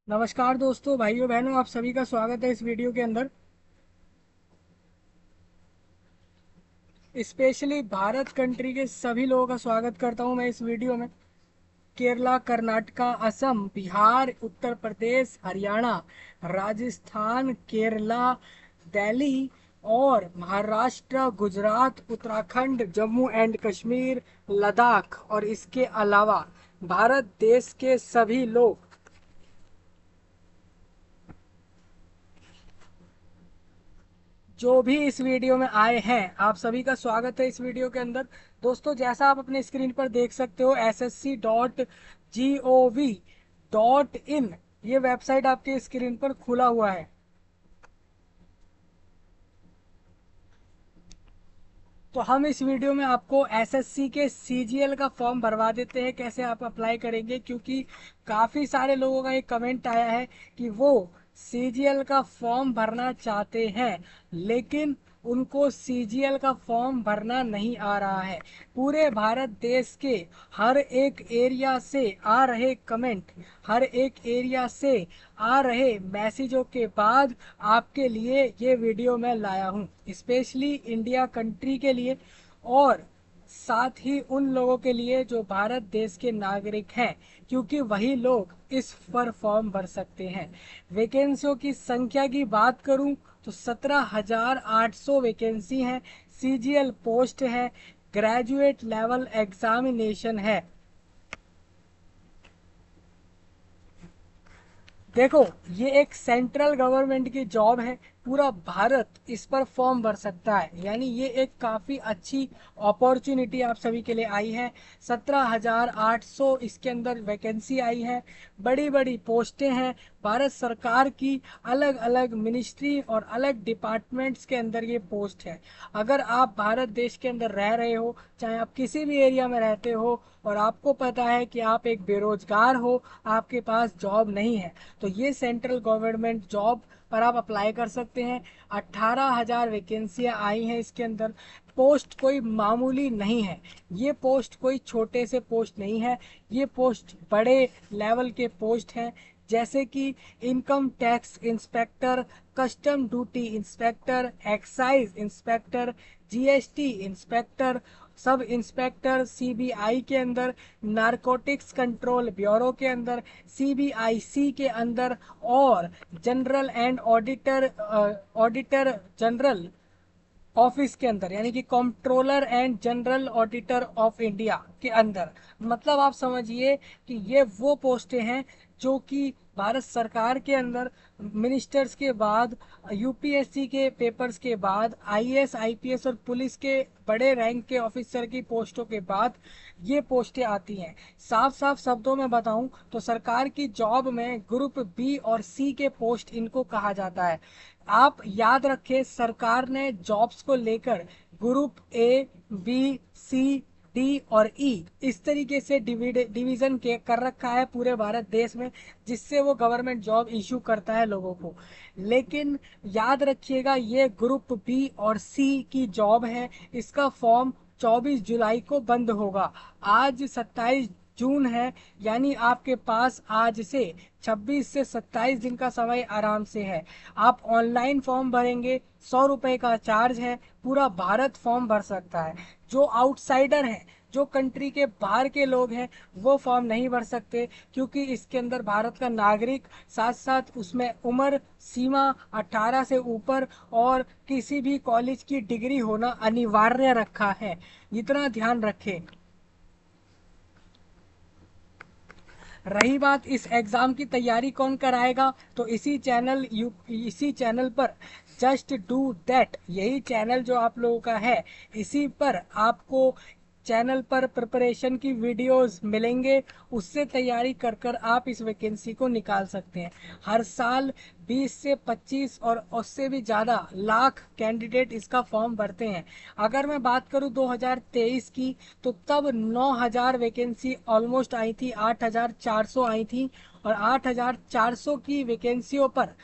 नमस्कार दोस्तों, भाइयों बहनों, आप सभी का स्वागत है इस वीडियो के अंदर। स्पेशली भारत कंट्री के सभी लोगों का स्वागत करता हूं मैं इस वीडियो में। केरला, कर्नाटका, असम, बिहार, उत्तर प्रदेश, हरियाणा, राजस्थान, केरला, दिल्ली और महाराष्ट्र, गुजरात, उत्तराखंड, जम्मू एंड कश्मीर, लद्दाख और इसके अलावा भारत देश के सभी लोग जो भी इस वीडियो में आए हैं, आप सभी का स्वागत है इस वीडियो के अंदर। दोस्तों, जैसा आप अपने स्क्रीन पर देख सकते हो, ssc.gov.in ये वेबसाइट आपके स्क्रीन पर खुला हुआ है। तो हम इस वीडियो में आपको एसएससी के सीजीएल का फॉर्म भरवा देते हैं, कैसे आप अप्लाई करेंगे, क्योंकि काफ़ी सारे लोगों का एक कमेंट आया है कि वो सीजीएल का फॉर्म भरना चाहते हैं, लेकिन उनको सीजीएल का फॉर्म भरना नहीं आ रहा है। पूरे भारत देश के हर एक एरिया से आ रहे कमेंट, हर एक एरिया से आ रहे मैसेजों के बाद आपके लिए ये वीडियो मैं लाया हूँ, स्पेशली इंडिया कंट्री के लिए और साथ ही उन लोगों के लिए जो भारत देश के नागरिक हैं, क्योंकि वही लोग इस पर फॉर्म भर सकते हैं। वैकेंसियों की संख्या की बात करूं तो 17,800 वैकेंसी है। सीजीएल पोस्ट है, ग्रेजुएट लेवल एग्जामिनेशन है। देखो, ये एक सेंट्रल गवर्नमेंट की जॉब है। पूरा भारत इस पर फॉर्म भर सकता है, यानी ये एक काफ़ी अच्छी अपॉर्चुनिटी आप सभी के लिए आई है। 17,800 इसके अंदर वैकेंसी आई है। बड़ी बड़ी पोस्टें हैं। भारत सरकार की अलग अलग मिनिस्ट्री और अलग डिपार्टमेंट्स के अंदर ये पोस्ट है। अगर आप भारत देश के अंदर रह रहे हो, चाहे आप किसी भी एरिया में रहते हो, और आपको पता है कि आप एक बेरोजगार हो, आपके पास जॉब नहीं है, तो ये सेंट्रल गवर्नमेंट जॉब पर आप अप्लाई कर सकते हैं। 18,000 वैकेंसियां आई हैं इसके अंदर। पोस्ट कोई मामूली नहीं है, ये पोस्ट कोई छोटे से पोस्ट नहीं है, ये पोस्ट बड़े लेवल के पोस्ट हैं। जैसे कि income tax inspector, custom duty inspector, excise inspector, GST inspector, sub inspector CBI के अंदर, नारकोटिक्स कंट्रोल ब्यूरो के अंदर, सीबीआईसी के अंदर और general and auditor auditor general office के अंदर, यानी कि controller and general auditor of India के अंदर। मतलब आप समझिए कि ये वो पोस्टें हैं जो कि भारत सरकार के अंदर मिनिस्टर्स के बाद, यूपीएससी के पेपर्स के बाद, आईएएस आईपीएस और पुलिस के बड़े रैंक के ऑफिसर की पोस्टों के बाद ये पोस्टें आती हैं। साफ साफ शब्दों में बताऊं तो सरकार की जॉब में ग्रुप बी और सी के पोस्ट इनको कहा जाता है। आप याद रखें, सरकार ने जॉब्स को लेकर group A, B, C, D और ई इस तरीके से डिवीजन के कर रखा है पूरे भारत देश में, जिससे वो गवर्नमेंट जॉब इशू करता है लोगों को। लेकिन याद रखिएगा, ये ग्रुप बी और सी की जॉब है। इसका फॉर्म 24 जुलाई को बंद होगा। आज 27 जून है, यानी आपके पास आज से 26 से 27 दिन का समय आराम से है। आप ऑनलाइन फॉर्म भरेंगे, 100 रुपए का चार्ज है। पूरा भारत फॉर्म भर सकता है। जो आउटसाइडर हैं, जो कंट्री के बाहर के लोग हैं, वो फॉर्म नहीं भर सकते, क्योंकि इसके अंदर भारत का नागरिक, साथ साथ उसमें उम्र सीमा 18 से ऊपर और किसी भी कॉलेज की डिग्री होना अनिवार्य रखा है। इतना ध्यान रखें। रही बात इस एग्ज़ाम की तैयारी कौन कराएगा, तो इसी चैनल पर जस्ट डू दैट, यही चैनल जो आप लोगों का है, इसी पर आपको चैनल पर प्रिपरेशन की वीडियोस मिलेंगे। उससे तैयारी कर कर आप इस वैकेंसी को निकाल सकते हैं। हर साल 20 से 25 और उससे भी ज़्यादा लाख कैंडिडेट इसका फॉर्म भरते हैं। अगर मैं बात करूं 2023 की, तो तब 9,000 वैकेंसी ऑलमोस्ट आई थी, 8,400 आई थी। और 8,400 की वैकेंसियों पर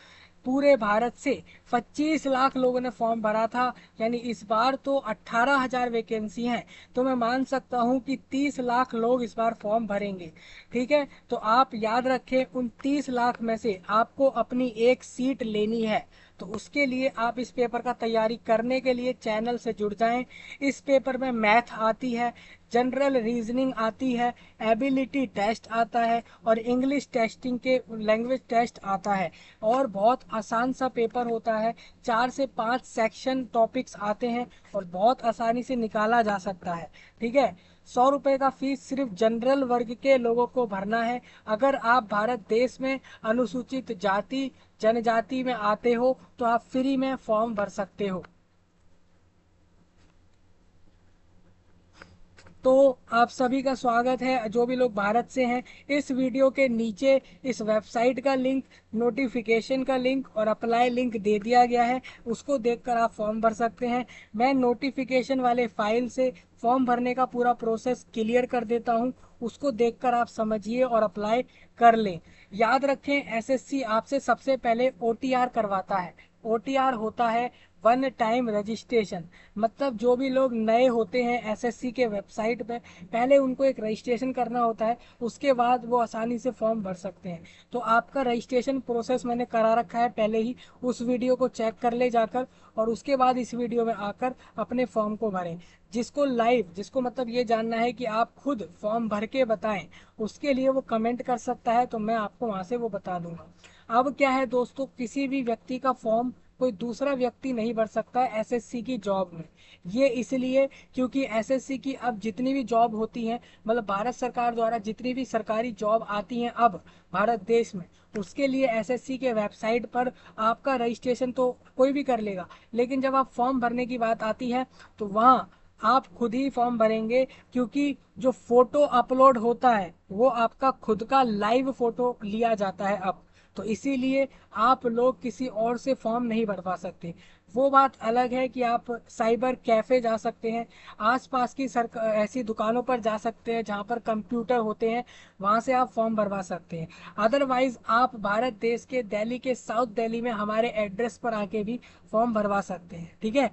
पूरे भारत से 25 लाख लोगों ने फॉर्म भरा था। यानी इस बार तो 18,000 वैकेंसी हैं, तो मैं मान सकता हूं कि 30 लाख लोग इस बार फॉर्म भरेंगे। ठीक है, तो आप याद रखें, उन 30 लाख में से आपको अपनी एक सीट लेनी है। तो उसके लिए आप इस पेपर का तैयारी करने के लिए चैनल से जुड़ जाएं। इस पेपर में मैथ आती है, जनरल रीजनिंग आती है, एबिलिटी टेस्ट आता है और इंग्लिश टेस्टिंग के लैंग्वेज टेस्ट आता है। और बहुत आसान सा पेपर होता है, 4 से 5 सेक्शन टॉपिक्स आते हैं और बहुत आसानी से निकाला जा सकता है। ठीक है, 100 रुपए का फीस सिर्फ जनरल वर्ग के लोगों को भरना है। अगर आप भारत देश में अनुसूचित जाति जनजाति में आते हो तो आप फ्री में फॉर्म भर सकते हो। तो आप सभी का स्वागत है, जो भी लोग भारत से हैं। इस वीडियो के नीचे इस वेबसाइट का लिंक, नोटिफिकेशन का लिंक और अप्लाई लिंक दे दिया गया है, उसको देखकर आप फॉर्म भर सकते हैं। मैं नोटिफिकेशन वाले फाइल से फॉर्म भरने का पूरा प्रोसेस क्लियर कर देता हूं, उसको देखकर आप समझिए और अप्लाई कर लें। याद रखें, एसएससी आपसे सबसे पहले ओटीआर करवाता है। ओटीआर होता है वन टाइम रजिस्ट्रेशन। मतलब जो भी लोग नए होते हैं एसएससी के वेबसाइट पे, पहले उनको एक रजिस्ट्रेशन करना होता है, उसके बाद वो आसानी से फॉर्म भर सकते हैं। तो आपका रजिस्ट्रेशन प्रोसेस मैंने करा रखा है पहले ही, उस वीडियो को चेक कर ले जाकर, और उसके बाद इस वीडियो में आकर अपने फॉर्म को भरें। जिसको लाइव, जिसको मतलब ये जानना है कि आप खुद फॉर्म भर के बताएं, उसके लिए वो कमेंट कर सकता है, तो मैं आपको वहां से वो बता दूंगा। अब क्या है दोस्तों, किसी भी व्यक्ति का फॉर्म कोई दूसरा व्यक्ति नहीं भर सकता है एसएससी की जॉब में। ये इसलिए क्योंकि एसएससी की अब जितनी भी जॉब होती हैं, मतलब भारत सरकार द्वारा जितनी भी सरकारी जॉब आती हैं अब भारत देश में, उसके लिए एसएससी के वेबसाइट पर आपका रजिस्ट्रेशन तो कोई भी कर लेगा, लेकिन जब आप फॉर्म भरने की बात आती है तो वहाँ आप खुद ही फॉर्म भरेंगे। क्योंकि जो फोटो अपलोड होता है वो आपका खुद का लाइव फोटो लिया जाता है अब, तो इसीलिए आप लोग किसी और से फॉर्म नहीं भरवा सकते। वो बात अलग है कि आप साइबर कैफे जा सकते हैं, आसपास की ऐसी दुकानों पर जा सकते हैं जहां पर कंप्यूटर होते हैं, वहां से आप फॉर्म भरवा सकते हैं। अदरवाइज आप भारत देश के दिल्ली के साउथ दिल्ली में हमारे एड्रेस पर आके भी फॉर्म भरवा सकते हैं। ठीक है,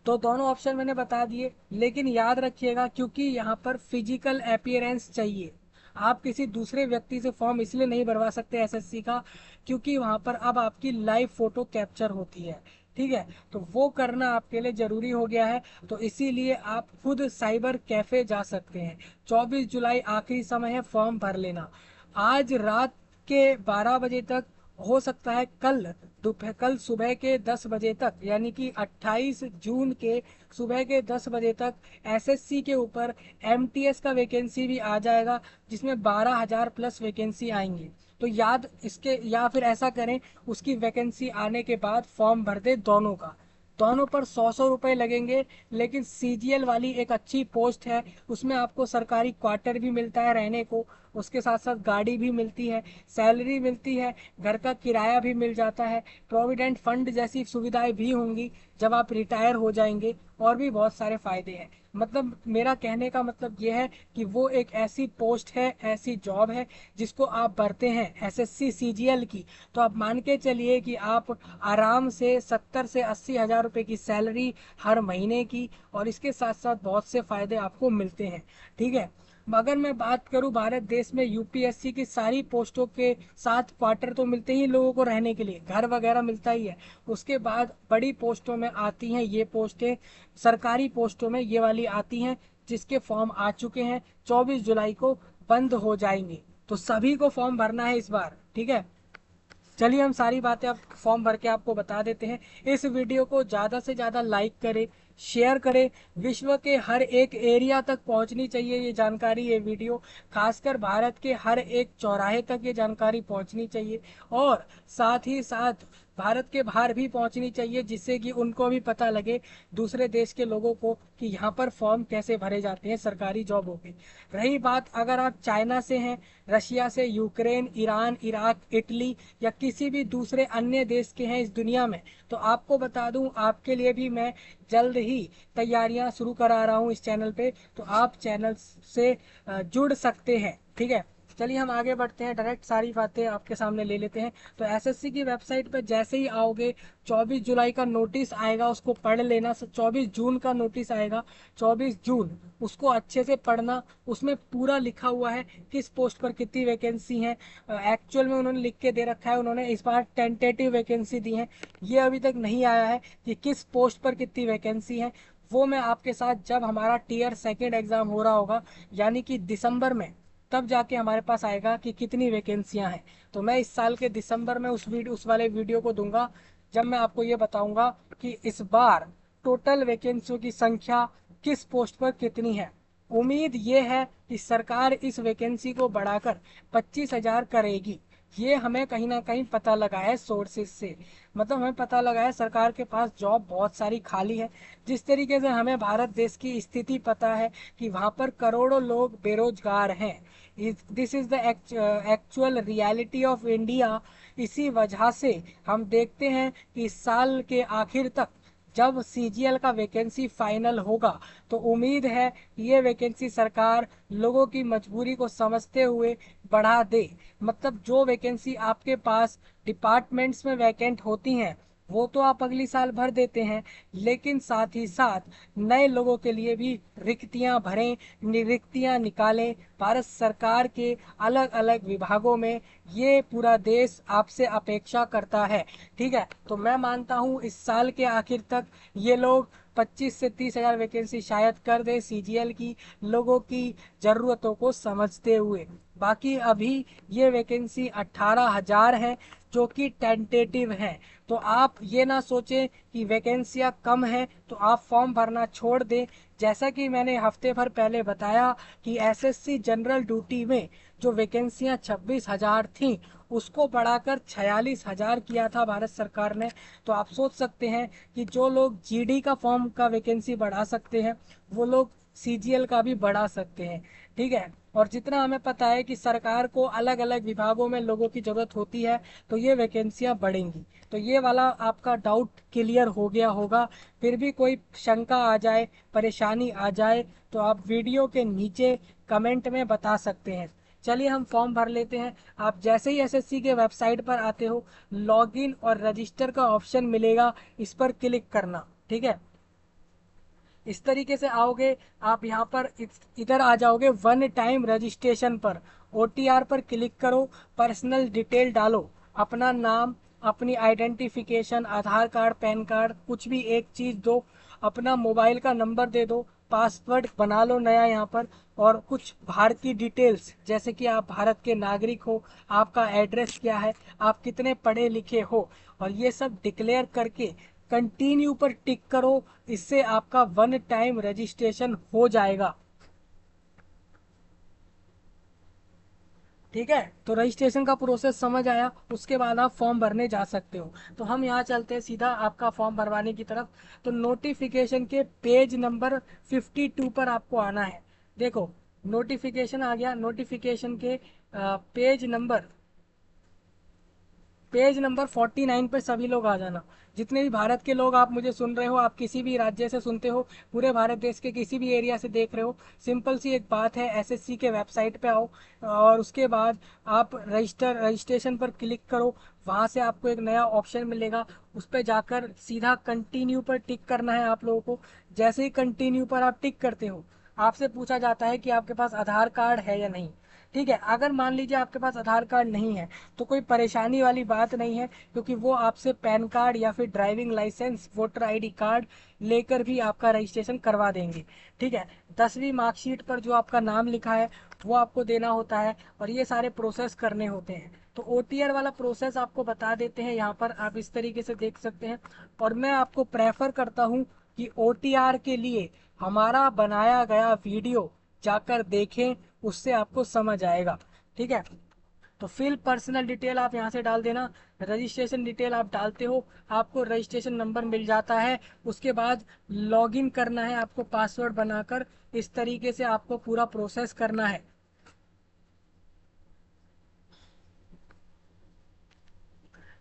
तो दोनों ऑप्शन मैंने बता दिए, लेकिन याद रखिएगा क्योंकि यहाँ पर फिजिकल अपीयरेंस चाहिए। आप किसी दूसरे व्यक्ति से फॉर्म इसलिए नहीं भरवा सकते एसएससी का, क्योंकि वहां पर अब आपकी लाइव फोटो कैप्चर होती है। ठीक है, तो वो करना आपके लिए जरूरी हो गया है, तो इसीलिए आप खुद साइबर कैफे जा सकते हैं। 24 जुलाई आखिरी समय है फॉर्म भर लेना। आज रात के 12 बजे तक, हो सकता है कल सुबह के 10 बजे तक, यानी कि 28 जून के सुबह के 10 बजे तक एसएससी के ऊपर एमटीएस का वैकेंसी भी आ जाएगा, जिसमें 12,000 प्लस वैकेंसी आएंगी। तो याद इसके, या फिर ऐसा करें, उसकी वैकेंसी आने के बाद फॉर्म भर दे दोनों का। दोनों पर 100-100 रुपए लगेंगे, लेकिन सीजीएल वाली एक अच्छी पोस्ट है, उसमें आपको सरकारी क्वार्टर भी मिलता है रहने को, उसके साथ साथ गाड़ी भी मिलती है, सैलरी मिलती है, घर का किराया भी मिल जाता है, प्रोविडेंट फंड जैसी सुविधाएं भी होंगी जब आप रिटायर हो जाएंगे, और भी बहुत सारे फायदे हैं। मतलब मेरा कहने का मतलब यह है कि वो एक ऐसी पोस्ट है, ऐसी जॉब है जिसको आप भरते हैं एसएससी सीजीएल की, तो आप मान के चलिए कि आप आराम से 70 से 80 हजार रुपए की सैलरी हर महीने की, और इसके साथ साथ बहुत से फायदे आपको मिलते हैं। ठीक है, अगर मैं बात करूं भारत देश में यूपीएससी की सारी पोस्टों के साथ क्वार्टर तो मिलते ही लोगों को रहने के लिए, घर वगैरह मिलता ही है। उसके बाद बड़ी पोस्टों में आती हैं ये पोस्टें, सरकारी पोस्टों में ये वाली आती हैं, जिसके फॉर्म आ चुके हैं, 24 जुलाई को बंद हो जाएंगे। तो सभी को फॉर्म भरना है इस बार। ठीक है, चलिए हम सारी बातें अब फॉर्म भर के आपको बता देते हैं। इस वीडियो को ज़्यादा से ज़्यादा लाइक करें, शेयर करें, विश्व के हर एक एरिया तक पहुंचनी चाहिए ये जानकारी, ये वीडियो खासकर भारत के हर एक चौराहे तक ये जानकारी पहुंचनी चाहिए, और साथ ही साथ भारत के बाहर भी पहुंचनी चाहिए, जिससे कि उनको भी पता लगे, दूसरे देश के लोगों को, कि यहाँ पर फॉर्म कैसे भरे जाते हैं सरकारी जॉबों के। रही बात अगर आप चाइना से हैं, रशिया से, यूक्रेन, ईरान, इराक, इटली या किसी भी दूसरे अन्य देश के हैं इस दुनिया में, तो आपको बता दूं, आपके लिए भी मैं जल्द ही तैयारियां शुरू करा रहा हूं इस चैनल पे, तो आप चैनल से जुड़ सकते हैं। ठीक है, चलिए हम आगे बढ़ते हैं, डायरेक्ट सारी बातें आपके सामने ले लेते हैं। तो एसएससी की वेबसाइट पर जैसे ही आओगे, 24 जुलाई का नोटिस आएगा, उसको पढ़ लेना। 24 जून का नोटिस आएगा, 24 जून, उसको अच्छे से पढ़ना। उसमें पूरा लिखा हुआ है किस पोस्ट पर कितनी वैकेंसी है। एक्चुअल में उन्होंने लिख के दे रखा है, उन्होंने इस बार टेंटेटिव वैकेंसी दी है, ये अभी तक नहीं आया है कि किस पोस्ट पर कितनी वैकेंसी है। वो मैं आपके साथ जब हमारा टीयर सेकेंड एग्जाम हो रहा होगा, यानी कि दिसंबर में, तब जाके हमारे पास आएगा कि कितनी वैकेंसियां हैं। तो मैं इस साल के दिसंबर में उस वाले वीडियो को दूंगा, जब मैं आपको ये बताऊंगा कि इस बार टोटल वैकेंसियों की संख्या किस पोस्ट पर कितनी है। उम्मीद ये है कि सरकार इस वैकेंसी को बढ़ाकर 25,000 करेगी। ये हमें कहीं ना कहीं पता लगा है सोर्सेज से, मतलब हमें पता लगा है सरकार के पास जॉब बहुत सारी खाली है। जिस तरीके से हमें भारत देश की स्थिति पता है कि वहाँ पर करोड़ों लोग बेरोजगार हैं, this is the actual reality of India. इसी वजह से हम देखते हैं कि इस साल के आखिर तक जब सीजीएल का वैकेंसी फाइनल होगा, तो उम्मीद है कि ये वैकेंसी सरकार लोगों की मजबूरी को समझते हुए बढ़ा दे। मतलब जो वैकेंसी आपके पास डिपार्टमेंट्स में वैकेंट होती हैं, वो तो आप अगली साल भर देते हैं, लेकिन साथ ही साथ नए लोगों के लिए भी रिक्तियां भरें, रिक्तियां निकालें भारत सरकार के अलग अलग विभागों में। ये पूरा देश आपसे अपेक्षा करता है। ठीक है, तो मैं मानता हूँ इस साल के आखिर तक ये लोग 25 से 30 हजार वैकेंसी शायद कर दे सीजीएल की, लोगों की ज़रूरतों को समझते हुए। बाकी अभी ये वैकेंसी 18,000 है, जो कि टेंटेटिव है। तो आप ये ना सोचें कि वैकेंसियाँ कम हैं तो आप फॉर्म भरना छोड़ दें। जैसा कि मैंने हफ्ते भर पहले बताया कि एसएससी जनरल ड्यूटी में जो वैकेंसियाँ 26,000 थीं, उसको बढ़ाकर 46,000 किया था भारत सरकार ने। तो आप सोच सकते हैं कि जो लोग जीडी का फॉर्म का वैकेंसी बढ़ा सकते हैं, वो लोग सीजीएल का भी बढ़ा सकते हैं। ठीक है, और जितना हमें पता है कि सरकार को अलग अलग विभागों में लोगों की ज़रूरत होती है, तो ये वैकेंसियाँ बढ़ेंगी। तो ये वाला आपका डाउट क्लियर हो गया होगा। फिर भी कोई शंका आ जाए, परेशानी आ जाए, तो आप वीडियो के नीचे कमेंट में बता सकते हैं। चलिए हम फॉर्म भर लेते हैं। आप जैसे ही एसएससी के वेबसाइट पर आते हो, लॉगिन और रजिस्टर का ऑप्शन मिलेगा, इस पर क्लिक करना। ठीक है, इस तरीके से आओगे, आप यहाँ पर इधर आ जाओगे वन टाइम रजिस्ट्रेशन पर, ओटीआर पर क्लिक करो, पर्सनल डिटेल डालो, अपना नाम, अपनी आइडेंटिफिकेशन, आधार कार्ड, पैन कार्ड, कुछ भी एक चीज़ दो, अपना मोबाइल का नंबर दे दो, पासवर्ड बना लो नया यहाँ पर, और कुछ भारत की डिटेल्स, जैसे कि आप भारत के नागरिक हो, आपका एड्रेस क्या है, आप कितने पढ़े लिखे हो, और ये सब डिक्लेयर करके कंटिन्यू पर टिक करो। इससे आपका वन टाइम रजिस्ट्रेशन हो जाएगा। ठीक है, तो रजिस्ट्रेशन का प्रोसेस समझ आया, उसके बाद आप फॉर्म भरने जा सकते हो। तो हम यहाँ चलते हैं सीधा आपका फॉर्म भरवाने की तरफ। तो नोटिफिकेशन के पेज नंबर 52 पर आपको आना है। देखो, नोटिफिकेशन आ गया। नोटिफिकेशन के पेज नंबर 49 पे सभी लोग आ जाना। जितने भी भारत के लोग आप मुझे सुन रहे हो, आप किसी भी राज्य से सुनते हो, पूरे भारत देश के किसी भी एरिया से देख रहे हो, सिंपल सी एक बात है, एसएससी के वेबसाइट पे आओ, और उसके बाद आप रजिस्ट्रेशन पर क्लिक करो। वहाँ से आपको एक नया ऑप्शन मिलेगा, उस पर जाकर सीधा कंटिन्यू पर टिक करना है आप लोगों को। जैसे ही कंटिन्यू पर आप टिक करते हो, आपसे पूछा जाता है कि आपके पास आधार कार्ड है या नहीं। ठीक है, अगर मान लीजिए आपके पास आधार कार्ड नहीं है, तो कोई परेशानी वाली बात नहीं है, क्योंकि वो आपसे पैन कार्ड या फिर driving licence, voter ID card लेकर भी आपका रजिस्ट्रेशन करवा देंगे। ठीक है, 10वीं मार्कशीट पर जो आपका नाम लिखा है, वो आपको देना होता है, और ये सारे प्रोसेस करने होते हैं। तो ओटीआर वाला प्रोसेस आपको बता देते हैं, यहाँ पर आप इस तरीके से देख सकते हैं। और मैं आपको प्रेफर करता हूँ कि ओटीआर के लिए हमारा बनाया गया वीडियो जाकर देखें, उससे आपको समझ आएगा। ठीक है, तो फिल पर्सनल डिटेल आप यहाँ से डाल देना, रजिस्ट्रेशन डिटेल आप डालते हो, आपको रजिस्ट्रेशन नंबर मिल जाता है। उसके बाद लॉगिन करना है आपको पासवर्ड बनाकर। इस तरीके से आपको पूरा प्रोसेस करना है।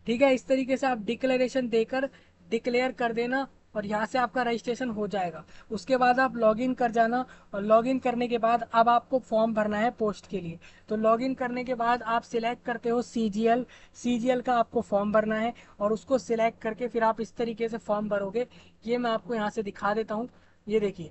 ठीक है, इस तरीके से आप डिक्लेरेशन देकर डिक्लेयर कर देना, और यहाँ से आपका रजिस्ट्रेशन हो जाएगा। उसके बाद आप लॉगिन कर जाना, और लॉगिन करने के बाद अब आपको फॉर्म भरना है पोस्ट के लिए। तो लॉगिन करने के बाद आप सिलेक्ट करते हो सीजीएल, सीजीएल का आपको फॉर्म भरना है, और उसको सिलेक्ट करके फिर आप इस तरीके से फॉर्म भरोगे। ये मैं आपको यहाँ से दिखा देता हूँ, ये देखिए।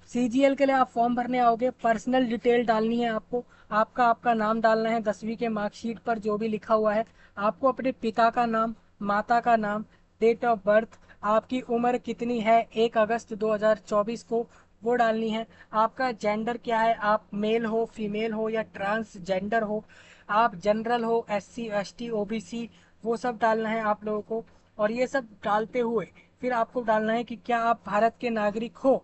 सीजीएल के लिए आप फॉर्म भरने आओगे, पर्सनल डिटेल डालनी है आपको, आपका नाम डालना है, 10वीं के मार्कशीट पर जो भी लिखा हुआ है। आपको अपने पिता का नाम, माता का नाम, डेट ऑफ बर्थ, आपकी उम्र कितनी है 1 अगस्त 2024 को, वो डालनी है। आपका जेंडर क्या है, आप मेल हो, फीमेल हो या ट्रांसजेंडर हो, आप जनरल हो, एससी एसटी ओबीसी, वो सब डालना है आप लोगों को। और ये सब डालते हुए फिर आपको डालना है कि क्या आप भारत के नागरिक हो।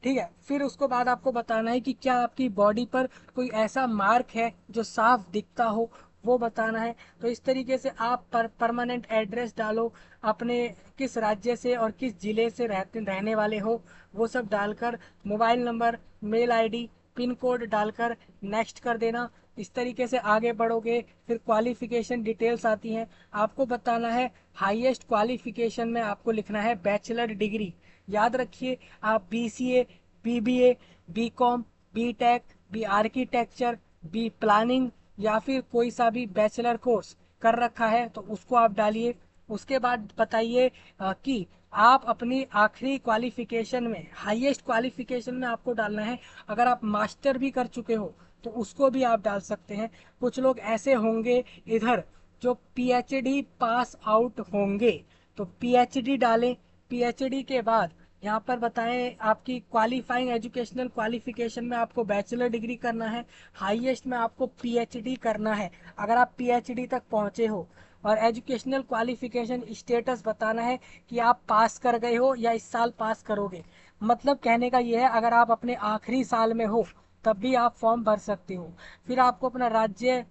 ठीक है, फिर उसको बाद आपको बताना है कि क्या आपकी बॉडी पर कोई ऐसा मार्क है जो साफ दिखता हो, वो बताना है। तो इस तरीके से आप परमानेंट एड्रेस डालो, अपने किस राज्य से और किस जिले से रहने वाले हो, वो सब डालकर, mobile number, mail ID, pin code डालकर नेक्स्ट कर देना। इस तरीके से आगे बढ़ोगे। फिर क्वालिफिकेशन डिटेल्स आती हैं, आपको बताना है हाईएस्ट क्वालिफिकेशन में आपको लिखना है बैचलर डिग्री। याद रखिए, आप BCA, BBA, BCom, BTech, B architecture, B planning या फिर कोई सा भी बैचलर कोर्स कर रखा है तो उसको आप डालिए। उसके बाद बताइए कि आप अपनी आखिरी क्वालिफिकेशन में, हाईएस्ट क्वालिफिकेशन में आपको डालना है। अगर आप मास्टर भी कर चुके हो तो उसको भी आप डाल सकते हैं। कुछ लोग ऐसे होंगे इधर जो पीएचडी पास आउट होंगे, तो पीएचडी डालें। पीएचडी के बाद यहाँ पर बताएं आपकी क्वालिफाइंग एजुकेशनल क्वालिफिकेशन में आपको बैचलर डिग्री करना है, हाईएस्ट में आपको पीएचडी करना है अगर आप पीएचडी तक पहुंचे हो। और एजुकेशनल क्वालिफिकेशन स्टेटस बताना है कि आप पास कर गए हो या इस साल पास करोगे। मतलब कहने का ये है, अगर आप अपने आखिरी साल में हो तब भी आप फॉर्म भर सकते हो। फिर आपको अपना राज्य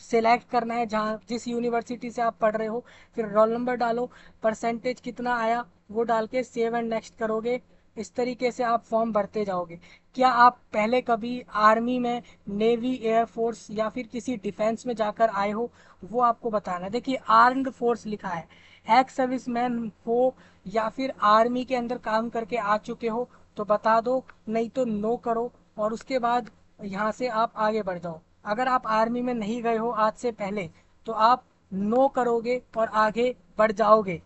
सिलेक्ट करना है जहाँ जिस यूनिवर्सिटी से आप पढ़ रहे हो, फिर रोल नंबर डालो, परसेंटेज कितना आया वो डाल के सेव एंड नेक्स्ट करोगे। इस तरीके से आप फॉर्म भरते जाओगे। क्या आप पहले कभी आर्मी में, नेवी, एयरफोर्स या फिर किसी डिफेंस में जाकर आए हो, वो आपको बताना है। देखिए, आर्म्ड फोर्स लिखा है, एक्स सर्विसमैन हो या फिर आर्मी के अंदर काम करके आ चुके हो तो बता दो, नहीं तो नो करो। और उसके बाद यहाँ से आप आगे बढ़ जाओ। अगर आप आर्मी में नहीं गए हो आज से पहले तो आप नो करोगे और आगे बढ़ जाओगे।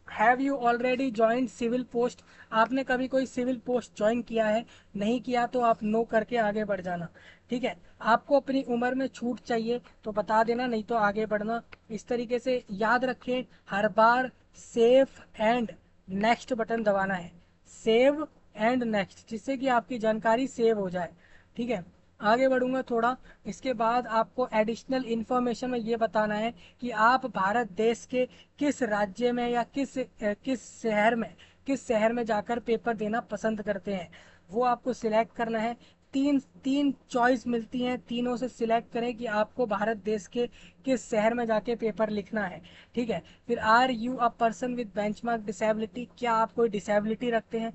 Have you already joined civil post, आपने कभी कोई सिविल पोस्ट ज्वाइन किया है, नहीं किया तो आप नो करके आगे बढ़ जाना। ठीक है, आपको अपनी उम्र में छूट चाहिए तो बता देना, नहीं तो आगे बढ़ना। इस तरीके से याद रखें, हर बार सेव एंड नेक्स्ट बटन दबाना है, सेव एंड नेक्स्ट, जिससे कि आपकी जानकारी सेव हो जाए। ठीक है, आगे बढ़ूंगा थोड़ा। इसके बाद आपको एडिशनल इन्फॉर्मेशन में ये बताना है कि आप भारत देश के किस राज्य में या किस शहर में जाकर पेपर देना पसंद करते हैं, वो आपको सिलेक्ट करना है। तीन तीन चॉइस मिलती हैं, तीनों से सिलेक्ट करें कि आपको भारत देश के किस शहर में जाके पेपर लिखना है। ठीक है, फिर are you a person with benchmark disability, क्या आप कोई डिसेबिलिटी रखते हैं,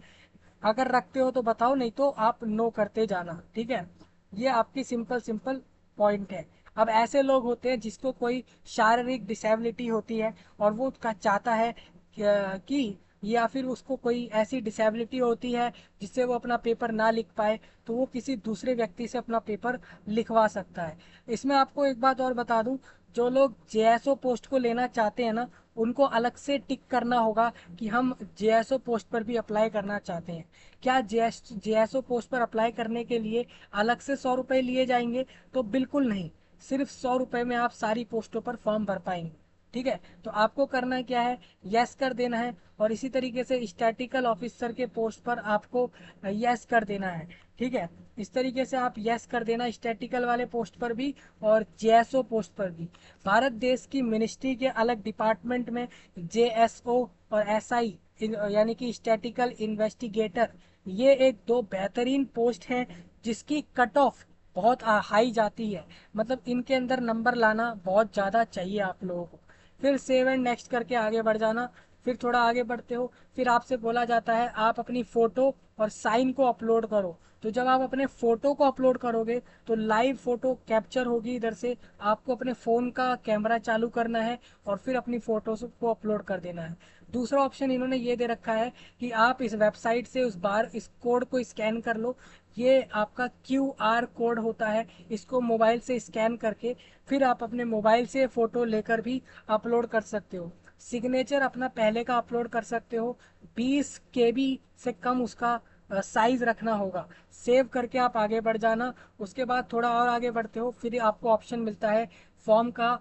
अगर रखते हो तो बताओ, नहीं तो आप नो करते जाना। ठीक है, ये आपकी सिंपल सिंपल पॉइंट है। अब ऐसे लोग होते हैं जिसको कोई शारीरिक डिसेबिलिटी होती है और वो का चाहता है कि या फिर उसको कोई ऐसी डिसेबिलिटी होती है जिससे वो अपना पेपर ना लिख पाए, तो वो किसी दूसरे व्यक्ति से अपना पेपर लिखवा सकता है। इसमें आपको एक बात और बता दूं, जो लोग जेएसओ पोस्ट को लेना चाहते हैं ना, उनको अलग से टिक करना होगा कि हम जेएसओ पोस्ट पर भी अप्लाई करना चाहते हैं। क्या जेएसओ पोस्ट पर अप्लाई करने के लिए अलग से 100 रुपये लिए जाएंगे, तो बिल्कुल नहीं, सिर्फ 100 रुपये में आप सारी पोस्टों पर फॉर्म भर पाएंगे। ठीक है, तो आपको करना क्या है, यस कर देना है। और इसी तरीके से स्टैटिकल ऑफिसर के पोस्ट पर आपको यस कर देना है। ठीक है, इस तरीके से आप यस कर देना स्टैटिकल वाले पोस्ट पर भी और जेएसओ पोस्ट पर भी। भारत देश की मिनिस्ट्री के अलग डिपार्टमेंट में जेएसओ और एसआई यानी कि स्टैटिकल इन्वेस्टिगेटर, ये एक दो बेहतरीन पोस्ट हैं जिसकी कट ऑफ बहुत हाई जाती है। मतलब इनके अंदर नंबर लाना बहुत ज़्यादा चाहिए आप लोगों को। फिर सेव एंड नेक्स्ट करके आगे बढ़ जाना। फिर थोड़ा आगे बढ़ते हो, फिर आपसे बोला जाता है आप अपनी फ़ोटो और साइन को अपलोड करो। तो जब आप अपने फ़ोटो को अपलोड करोगे तो लाइव फ़ोटो कैप्चर होगी इधर से, आपको अपने फ़ोन का कैमरा चालू करना है और फिर अपनी फ़ोटोज़ को अपलोड कर देना है। दूसरा ऑप्शन इन्होंने ये दे रखा है कि आप इस वेबसाइट से उस बार इस कोड को स्कैन कर लो। ये आपका QR कोड होता है, इसको मोबाइल से स्कैन करके फिर आप अपने मोबाइल से फ़ोटो लेकर भी अपलोड कर सकते हो। सिग्नेचर अपना पहले का अपलोड कर सकते हो। 20 KB से कम उसका साइज रखना होगा। सेव करके आप आगे बढ़ जाना। उसके बाद थोड़ा और आगे बढ़ते हो, फिर आपको ऑप्शन मिलता है फॉर्म का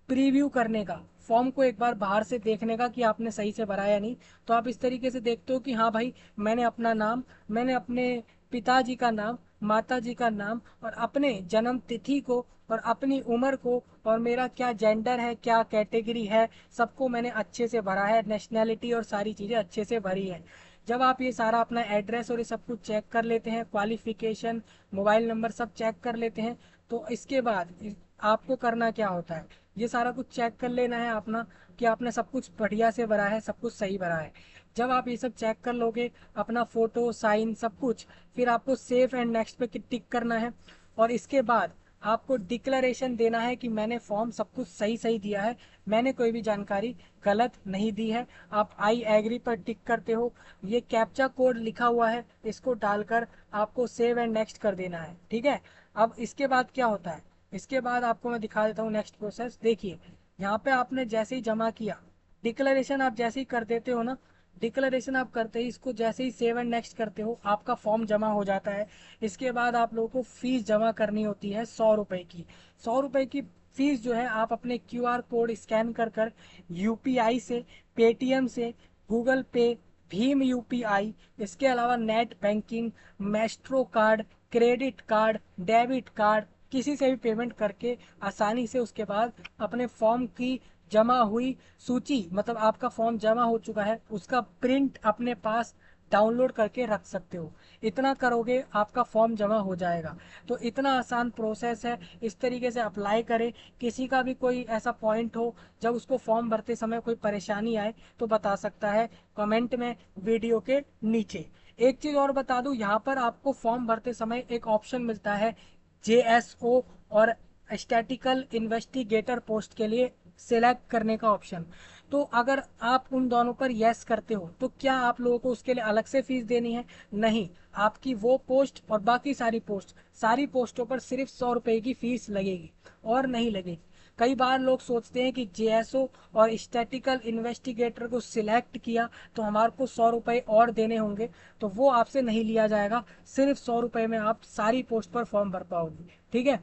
प्रीव्यू करने का, फॉर्म को एक बार बाहर से देखने का कि आपने सही से भरा या नहीं। तो आप इस तरीके से देखते हो कि हाँ भाई, मैंने अपना नाम, मैंने अपने पिताजी का नाम, माताजी का नाम और अपने जन्म तिथि को और अपनी उम्र को और मेरा क्या जेंडर है, क्या कैटेगरी है, सबको मैंने अच्छे से भरा है, नेशनैलिटी और सारी चीज़ें अच्छे से भरी है। जब आप ये सारा अपना एड्रेस और ये सब कुछ चेक कर लेते हैं, क्वालिफिकेशन, मोबाइल नंबर सब चेक कर लेते हैं, तो इसके बाद आपको करना क्या होता है, ये सारा कुछ चेक कर लेना है अपना कि आपने सब कुछ बढ़िया से भरा है, सब कुछ सही भरा है। जब आप ये सब चेक कर लोगे, अपना फोटो साइन सब कुछ, फिर आपको सेव एंड नेक्स्ट पे टिक करना है। और इसके बाद आपको डिक्लेरेशन देना है कि मैंने फॉर्म सब कुछ सही सही दिया है, मैंने कोई भी जानकारी गलत नहीं दी है। आप आई एग्री पर टिक करते हो। ये कैप्चा कोड लिखा हुआ है, इसको डालकर आपको सेव एंड नेक्स्ट कर देना है। ठीक है। अब इसके बाद क्या होता है, इसके बाद आपको मैं दिखा देता हूँ नेक्स्ट प्रोसेस। देखिए, यहाँ पे आपने जैसे ही जमा किया, डिक्लेरेशन आप जैसे ही कर देते हो ना, डिक्लेरेशन आप करते ही इसको जैसे ही सेव एंड नेक्स्ट करते हो, आपका फॉर्म जमा हो जाता है। इसके बाद आप लोगों को फीस जमा करनी होती है 100 रुपए की। 100 रुपए की फीस जो है आप अपने QR कोड स्कैन कर कर UPI से, पेटीएम से, गूगल पे, भीम UPI, इसके अलावा net banking, Maestro card, credit card, debit card, किसी से भी पेमेंट करके आसानी से उसके बाद अपने फॉर्म की जमा हुई सूची, मतलब आपका फॉर्म जमा हो चुका है, उसका प्रिंट अपने पास डाउनलोड करके रख सकते हो। इतना करोगे आपका फॉर्म जमा हो जाएगा। तो इतना आसान प्रोसेस है, इस तरीके से अप्लाई करें। किसी का भी कोई ऐसा पॉइंट हो जब उसको फॉर्म भरते समय कोई परेशानी आए तो बता सकता है कमेंट में, वीडियो के नीचे। एक चीज़ और बता दूं, यहाँ पर आपको फॉर्म भरते समय एक ऑप्शन मिलता है JSO और स्टैटिकल इन्वेस्टिगेटर पोस्ट के लिए सिलेक्ट करने का ऑप्शन। तो अगर आप उन दोनों पर यस करते हो तो क्या आप लोगों को उसके लिए अलग से फीस देनी है? नहीं, आपकी वो पोस्ट और बाकी सारी पोस्टों पर सिर्फ 100 रुपए की फीस लगेगी और नहीं लगेगी। कई बार लोग सोचते हैं कि JSO और स्टैटिकल इन्वेस्टिगेटर को सिलेक्ट किया तो हमारे को 100 रुपए और देने होंगे, तो वो आपसे नहीं लिया जाएगा। सिर्फ 100 रुपए में आप सारी पोस्ट पर फॉर्म भर पाओगे। ठीक है।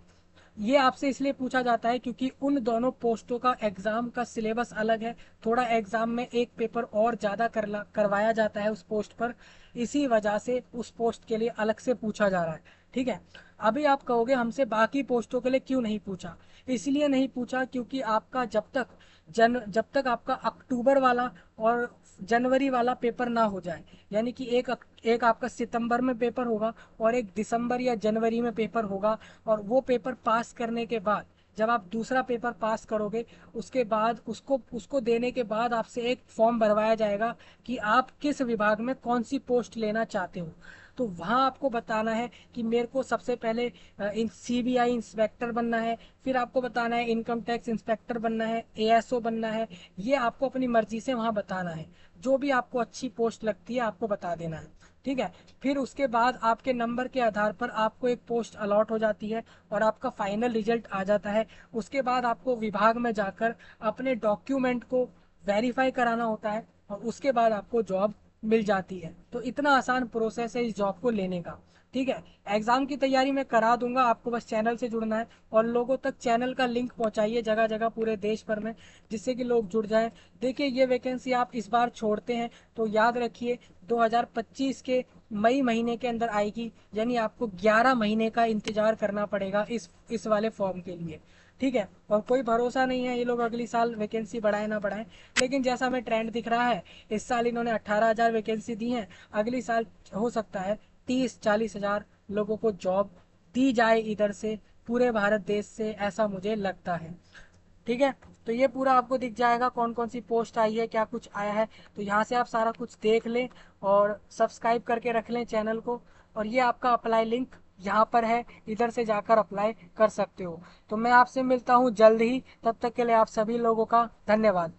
ये आपसे इसलिए पूछा जाता है क्योंकि उन दोनों पोस्टों का एग्जाम का सिलेबस अलग है। थोड़ा एग्जाम में एक पेपर और ज़्यादा करवाया जाता है उस पोस्ट पर, इसी वजह से उस पोस्ट के लिए अलग से पूछा जा रहा है। ठीक है। अभी आप कहोगे हमसे बाकी पोस्टों के लिए क्यों नहीं पूछा? इसलिए नहीं पूछा क्योंकि आपका जब तक आपका अक्टूबर वाला और जनवरी वाला पेपर ना हो जाए, यानी कि एक आपका सितंबर में पेपर होगा और एक दिसंबर या जनवरी में पेपर होगा, और वो पेपर पास करने के बाद जब आप दूसरा पेपर पास करोगे, उसके बाद उसको उसको देने के बाद आपसे एक फॉर्म भरवाया जाएगा कि आप किस विभाग में कौन सी पोस्ट लेना चाहते हो। तो वहाँ आपको बताना है कि मेरे को सबसे पहले CBI इंस्पेक्टर बनना है, फिर आपको बताना है इनकम टैक्स इंस्पेक्टर बनना है, ASO बनना है। ये आपको अपनी मर्जी से वहाँ बताना है, जो भी आपको अच्छी पोस्ट लगती है आपको बता देना है। ठीक है। फिर उसके बाद आपके नंबर के आधार पर आपको एक पोस्ट अलॉट हो जाती है और आपका फाइनल रिजल्ट आ जाता है। उसके बाद आपको विभाग में जाकर अपने डॉक्यूमेंट को वेरीफाई कराना होता है और उसके बाद आपको जॉब मिल जाती है। तो इतना आसान प्रोसेस है इस जॉब को लेने का। ठीक है। एग्जाम की तैयारी मैं करा दूंगा, आपको बस चैनल से जुड़ना है और लोगों तक चैनल का लिंक पहुंचाइए जगह जगह पूरे देश भर में, जिससे कि लोग जुड़ जाएं। देखिए, ये वैकेंसी आप इस बार छोड़ते हैं तो याद रखिए 2025 के मई महीने के अंदर आएगी, यानी आपको 11 महीने का इंतजार करना पड़ेगा इस वाले फॉर्म के लिए। ठीक है। और कोई भरोसा नहीं है ये लोग अगली साल वैकेंसी बढ़ाए ना बढ़ाएं, लेकिन जैसा हमें ट्रेंड दिख रहा है, इस साल इन्होंने 18,000 वैकेंसी दी है, अगली साल हो सकता है 30-40 हज़ार लोगों को जॉब दी जाए इधर से, पूरे भारत देश से, ऐसा मुझे लगता है। ठीक है। तो ये पूरा आपको दिख जाएगा कौन कौन सी पोस्ट आई है, क्या कुछ आया है। तो यहाँ से आप सारा कुछ देख लें और सब्सक्राइब करके रख लें चैनल को। और ये आपका अप्लाई लिंक यहाँ पर है, इधर से जाकर अप्लाई कर सकते हो। तो मैं आपसे मिलता हूँ जल्द ही, तब तक के लिए आप सभी लोगों का धन्यवाद।